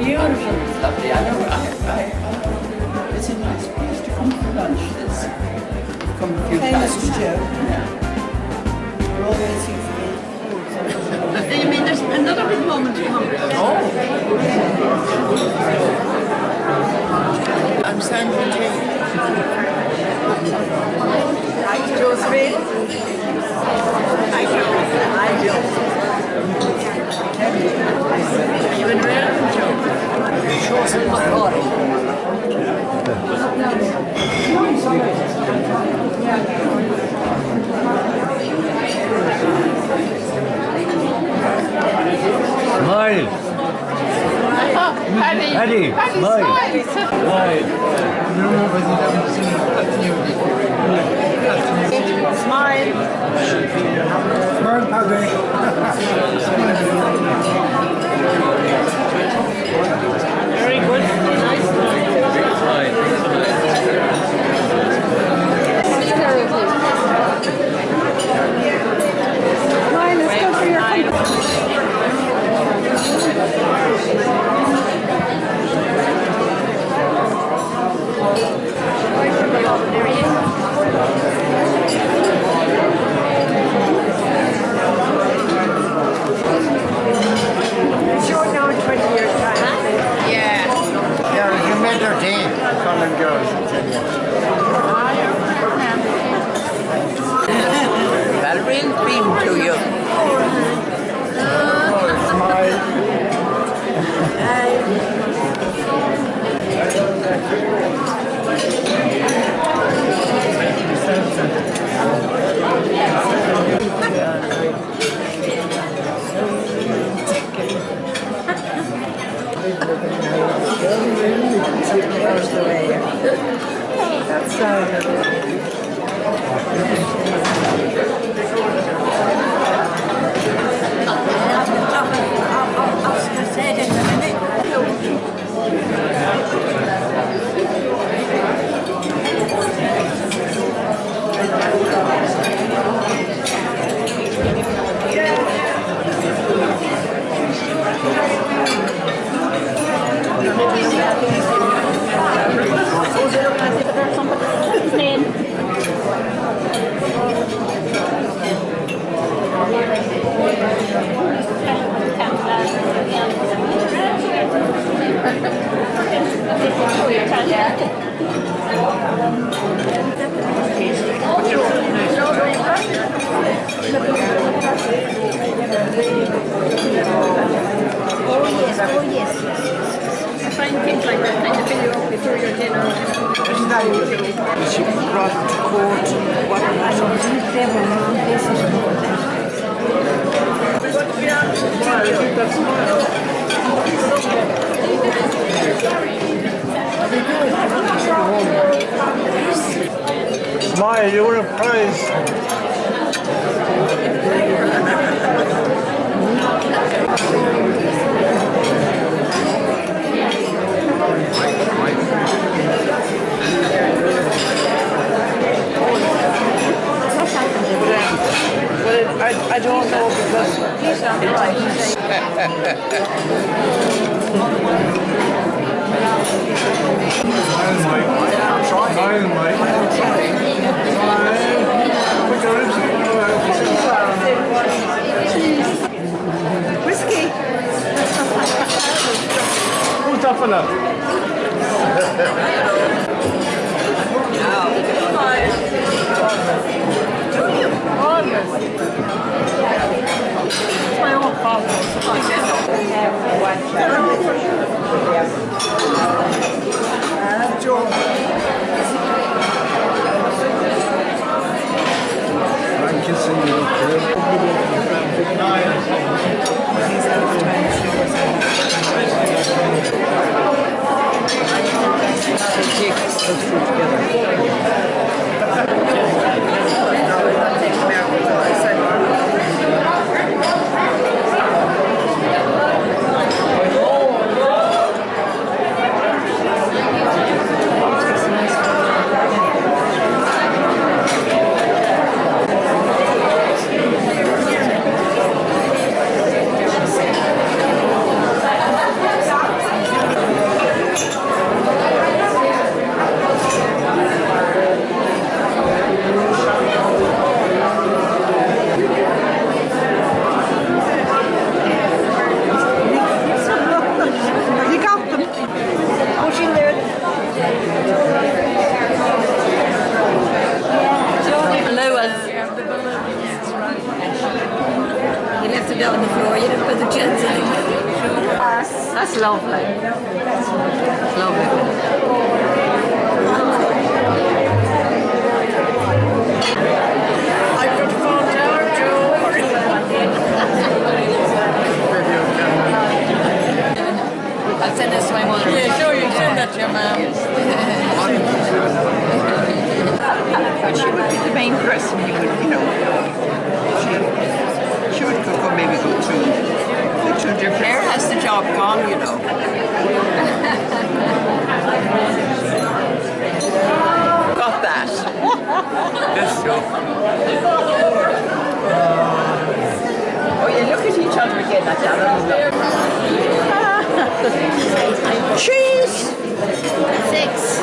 beautiful. It's lovely. I know. It's a nice place to come for lunch. It's come a few times. Yeah. We're all waiting for you. You mean there's another big moment to come? Oh. I'm Sandra Tate. Hi, Josephine. Hi, Joe. Hi, Joe. Are you in red, Joe? Show us in the body. Smile. Paddy, smile. Smile. Smile, Paddy. Very good. Nice. Mine is good for your Sure now in 20 years time. Yeah. Yeah, you made their day, Colin girls, I tell you. Valerian cream to you. Smile. That's Find things like that kind of fill you up before your dinner. She brought him to court. What Smile, you were a prize. I don't know because he's not right. whiskey. Who's that fella? It's my own fault. I'm kissing you. It's lovely. It's lovely. I've got to fall down, Joe. I'll send this to my mother. Yeah, sure, you send that to your mum. But she would be the main person. You would, you know, she would cook or maybe go through the two different. Claire has the job gone, you know. Got that. Yes, sure. Oh, you look at each other again. That's how cheese. 6.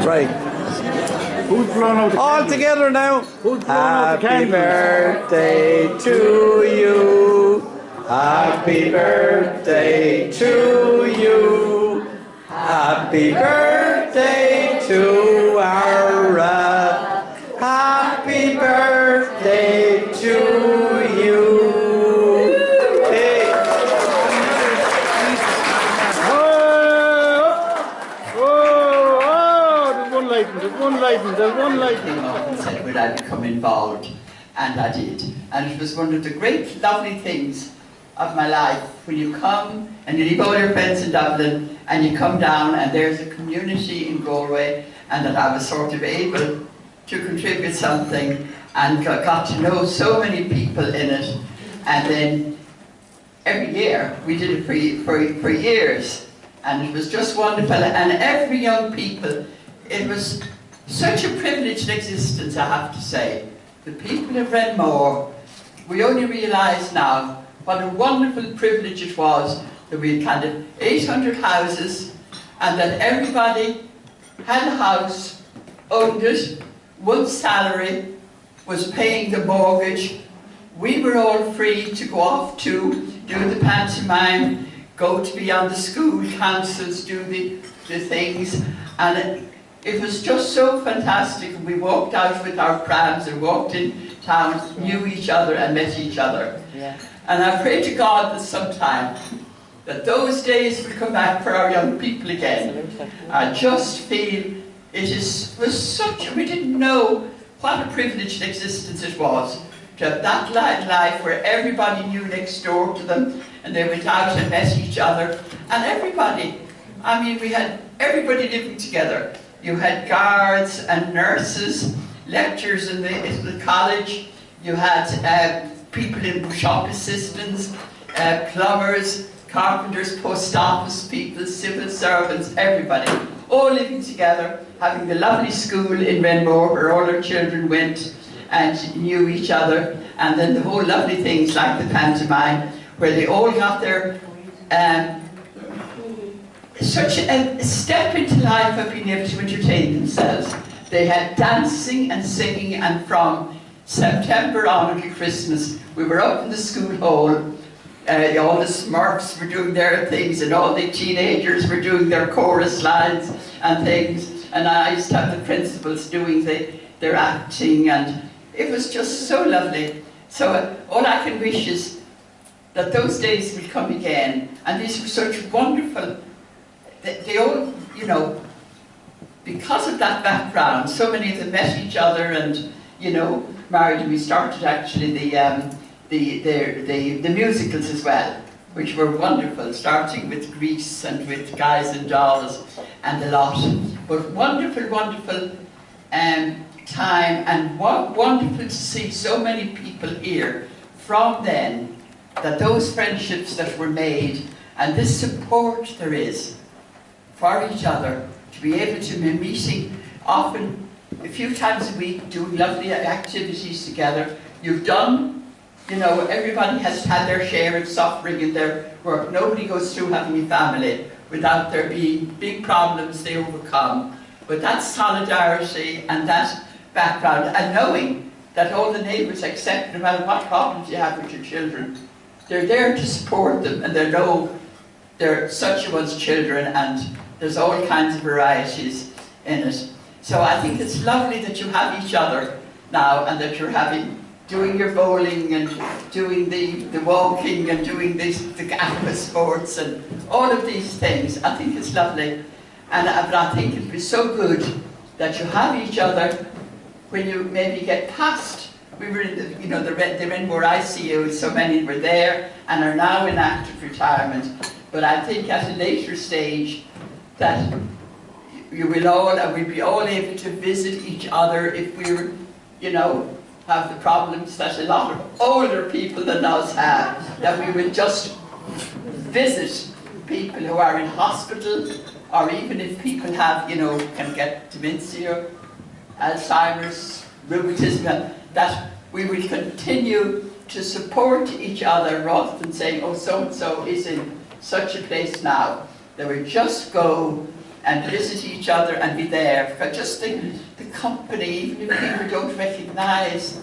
Right. Who's blowing out the All candles? together now. Who's blowing out the Happy candles? birthday to you. Happy birthday to you. Happy birthday to ARA. Happy birthday to you. Hey. There's one lighting. And said, would I become involved? And I did. And it was one of the great, lovely things of my life when you come and you leave all your friends in Dublin and you come down and there's a community in Galway, and that I was sort of able to contribute something and got to know so many people in it. And then every year we did it for years, and it was just wonderful. And every young people, it was such a privileged existence, I have to say. The people of Renmore, we only realise now what a wonderful privilege it was that we had kind of 800 houses, and that everybody had a house, owned it, one salary, was paying the mortgage. We were all free to go off to do the pantomime, go to be on the school councils, do the things, and it was just so fantastic. We walked out with our prams and walked in town, knew each other and met each other. Yeah. And I pray to God that sometime that those days will come back for our young people again. I just feel was such, we didn't know what a privileged existence it was to have that life where everybody knew next door to them, and they went out and met each other. And everybody, I mean, we had everybody living together. You had guards and nurses, lecturers in the college. You had people in shop assistants, plumbers, carpenters, post office people, civil servants, everybody, all living together, having the lovely school in Renmore where all our children went and knew each other, and then the whole lovely things like the pantomime, where they all got their such a step into life of being able to entertain themselves. They had dancing and singing, and from September on until Christmas, we were up in the school hall. All the Smurfs were doing their things, and all the teenagers were doing their chorus lines and things. And I used to have the principals doing their acting, and it was just so lovely. So all I can wish is that those days will come again. And these were such wonderful. They all, you know, because of that background, so many of them met each other and, you know, married. And we started actually the musicals as well, which were wonderful, starting with Grease and with Guys and Dolls and the lot. But wonderful, wonderful time, and wonderful to see so many people here from then, that those friendships that were made and this support there is for each other, to be able to be meeting often a few times a week, doing lovely activities together. You've done, you know, everybody has had their share of suffering in their work. Nobody goes through having a family without there being big problems they overcome. But that solidarity and that background, and knowing that all the neighbours accept, no matter what problems you have with your children, they're there to support them, and they know they're such a one's children, and there's all kinds of varieties in it. So I think it's lovely that you have each other now, and that you're doing your bowling and doing the walking and doing the aqua sports and all of these things. I think it's lovely, but I think it'd be so good that you have each other when you maybe get past. We were in the Renmore ICU, so many were there and are now in active retirement. But I think at a later stage that you will all, and we'll be all able to visit each other if we're, have the problems that a lot of older people than us have, that we will just visit people who are in hospital, or even if people have, can get dementia, Alzheimer's, rheumatism, that we will continue to support each other rather than saying, oh, so-and-so is in such a place now. That we just go and visit each other and be there. But just the company, even if people don't recognise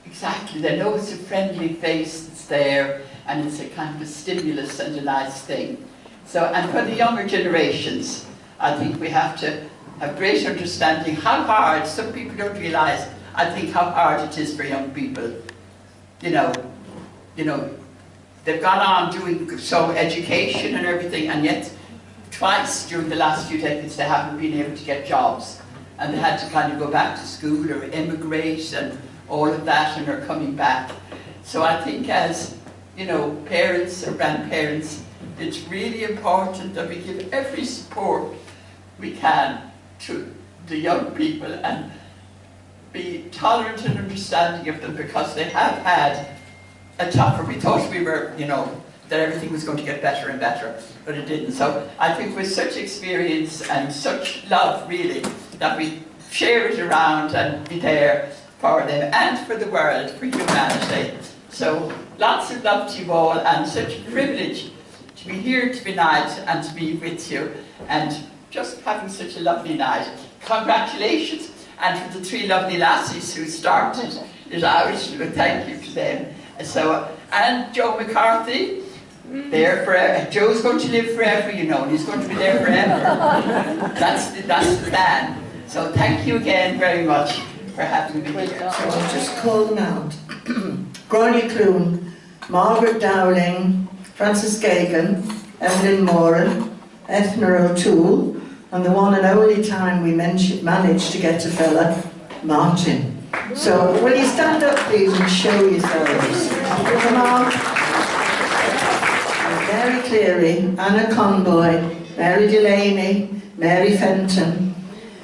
exactly, they know it's a friendly face that's there, and it's a kind of a stimulus and a nice thing. So, and for the younger generations, I think we have to have great understanding how hard, some people don't realise, I think how hard it is for young people. They've gone on doing so education and everything, and yet twice during the last few decades they haven't been able to get jobs, and they had to kind of go back to school or emigrate and all of that, and are coming back. So I think as parents or grandparents, it's really important that we give every support we can to the young people and be tolerant and understanding of them, because they have had a tougher. We thought we were, that everything was going to get better and better, but it didn't. So I think with such experience and such love, really, that we share it around and be there for them and for the world, for humanity. So lots of love to you all, and such a privilege to be here tonight and to be with you, and just having such a lovely night. Congratulations, and for the 3 lovely lassies who started it out, thank you to them. So, and Joe McCarthy, there forever. Joe's going to live forever, and he's going to be there forever. That's the plan. So thank you again very much for having me here. So I'll just call them out. Gráinne Clune, Margaret Dowling, Francis Gagan, Evelyn Moran, Ethna O'Toole, and the one and only time we managed to get a fella, Martin. So will you stand up please and show yourselves? Come on. Mary Cleary, Anna Conboy, Mary Delaney, Mary Fenton,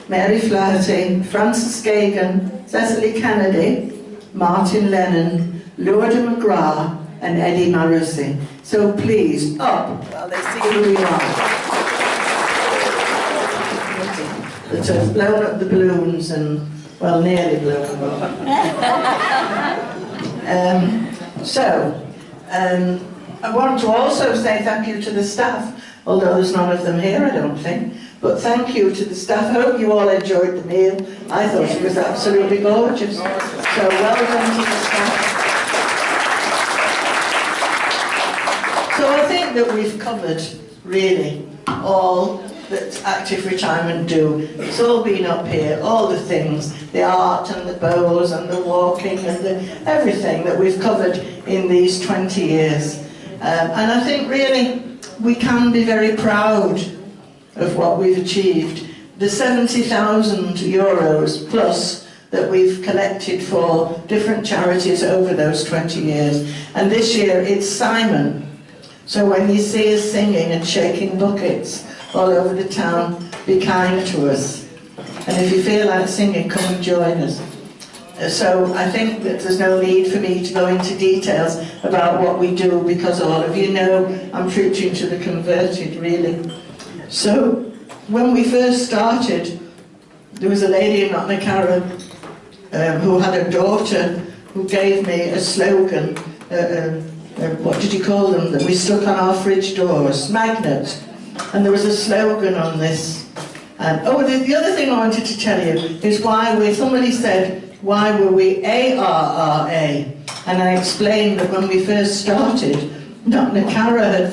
Mary Flaherty, Francis Gagan, Cecily Kennedy, Martin Lennon, Lourdes McGrath, and Eddie Marusi. So please, up while they see who we are. That have blown up the balloons and, well, nearly blown them up. I want to also say thank you to the staff, although there's none of them here, I don't think. But thank you to the staff. I hope you all enjoyed the meal. I thought it was absolutely gorgeous. So well done to the staff. So I think that we've covered, really, all that active retirement do. It's all been up here, all the things, the art and the bowls and the walking and everything that we've covered in these 20 years. And I think really we can be very proud of what we've achieved. The 70,000 euros plus that we've collected for different charities over those 20 years. And this year it's Simon. So when you see us singing and shaking buckets all over the town, be kind to us. And if you feel like singing, come and join us. So I think that there's no need for me to go into details about what we do, because all of you know I'm preaching to the converted, really. So when we first started, there was a lady in Knocknacarra who had a daughter who gave me a slogan, what did you call them, that we stuck on our fridge doors, magnets. And there was a slogan on this, And the other thing I wanted to tell you is somebody said, why were we ARRA? And I explained that when we first started, Knocknacarra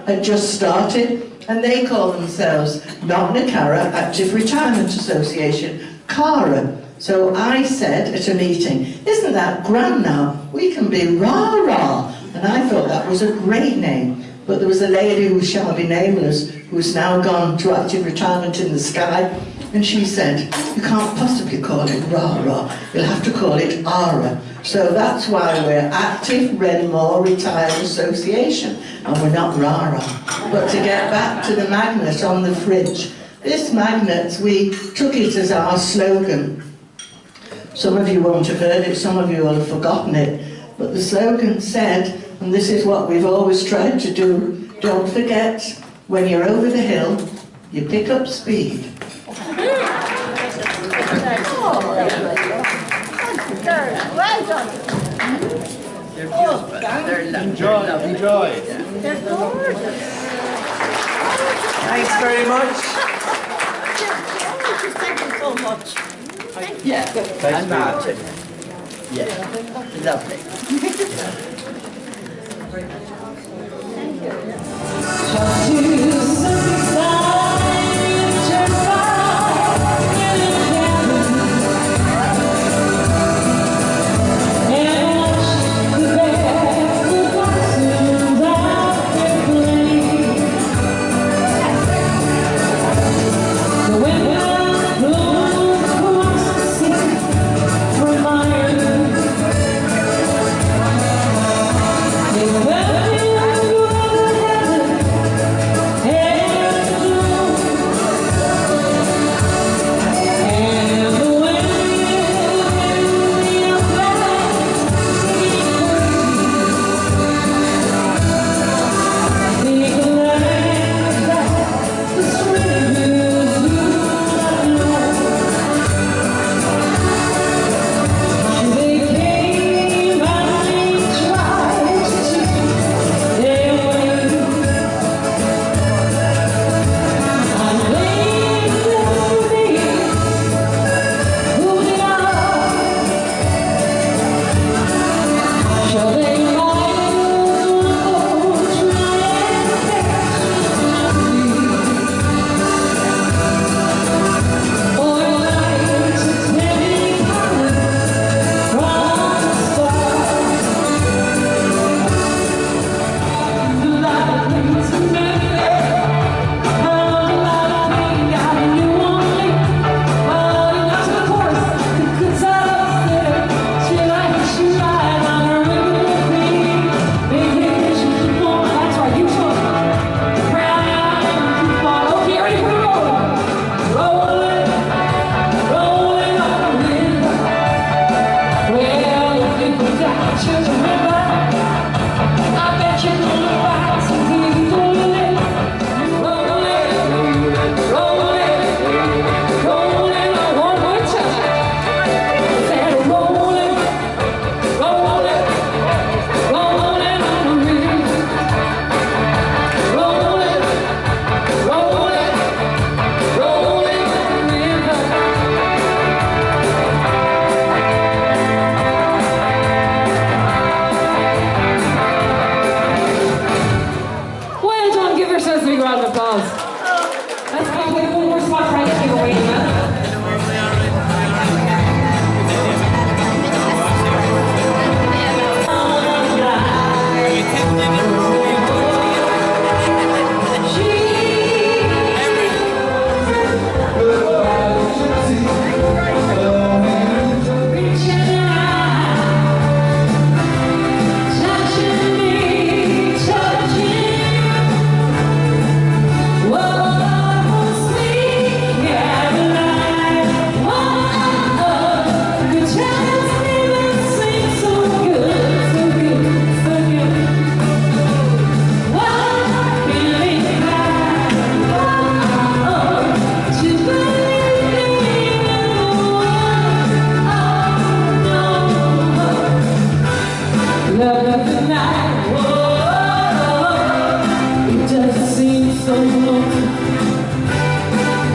had just started, and they call themselves Knocknacarra Active Retirement Association, CARA. So I said at a meeting, isn't that grand now? We can be rah-rah. And I thought that was a great name. But there was a lady who shall be nameless, who's now gone to active retirement in the sky, and she said, you can't possibly call it rah-rah, you'll have to call it ARA. So that's why we're Active Renmore Retirement Association, and we're not rah-rah. But to get back to the magnet on the fridge, this magnet, we took it as our slogan. Some of you won't have heard it, some of you will have forgotten it, but the slogan said, and this is what we've always tried to do, don't forget, when you're over the hill, you pick up speed. Well done. Enjoy. They're gorgeous. Thanks very much. Thank you so much. Yeah, Thanks, and Martin. Yeah, lovely.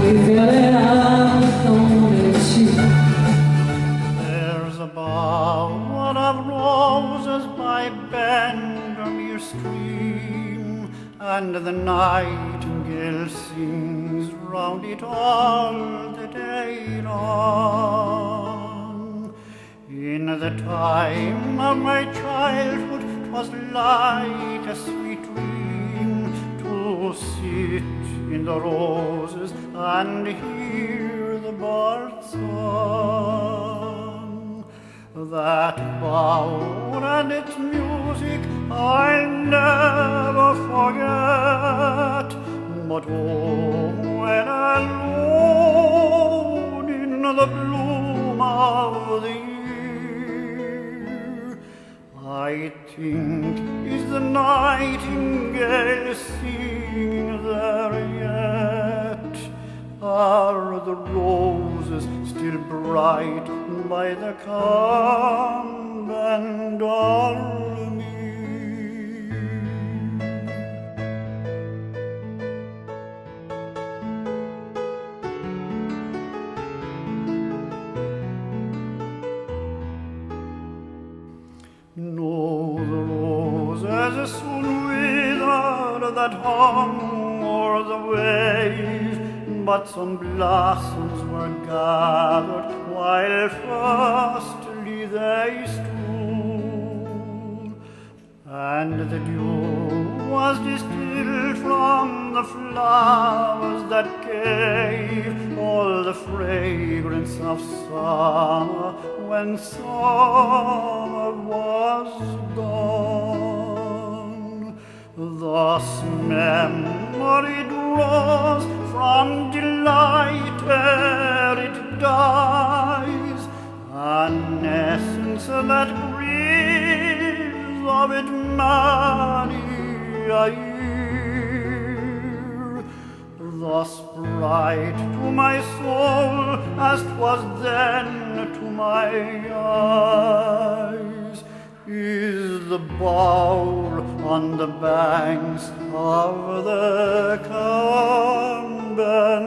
We feel it. by Bendermere stream, and the nightingale sings round it all the day long. In the time of my childhood 'twas like a sweet dream to sit in the roses and hear the birds song. That bower and its music I'll never forget, but oh, when alone in the bloom of the year, I think is the nightingale singing there yet? Are the roses still bright by the calm and Almere? No, the roses soon wither that hung o'er the wave, but some blossoms were gathered while firstly they stood, and the dew was distilled from the flowers that gave all the fragrance of summer when summer was gone. Thus memory draws from delight ere it dies, an essence that grieves of it many a year. Thus bright to my soul as 'twas then to my eyes is the bower on the banks of the Camden.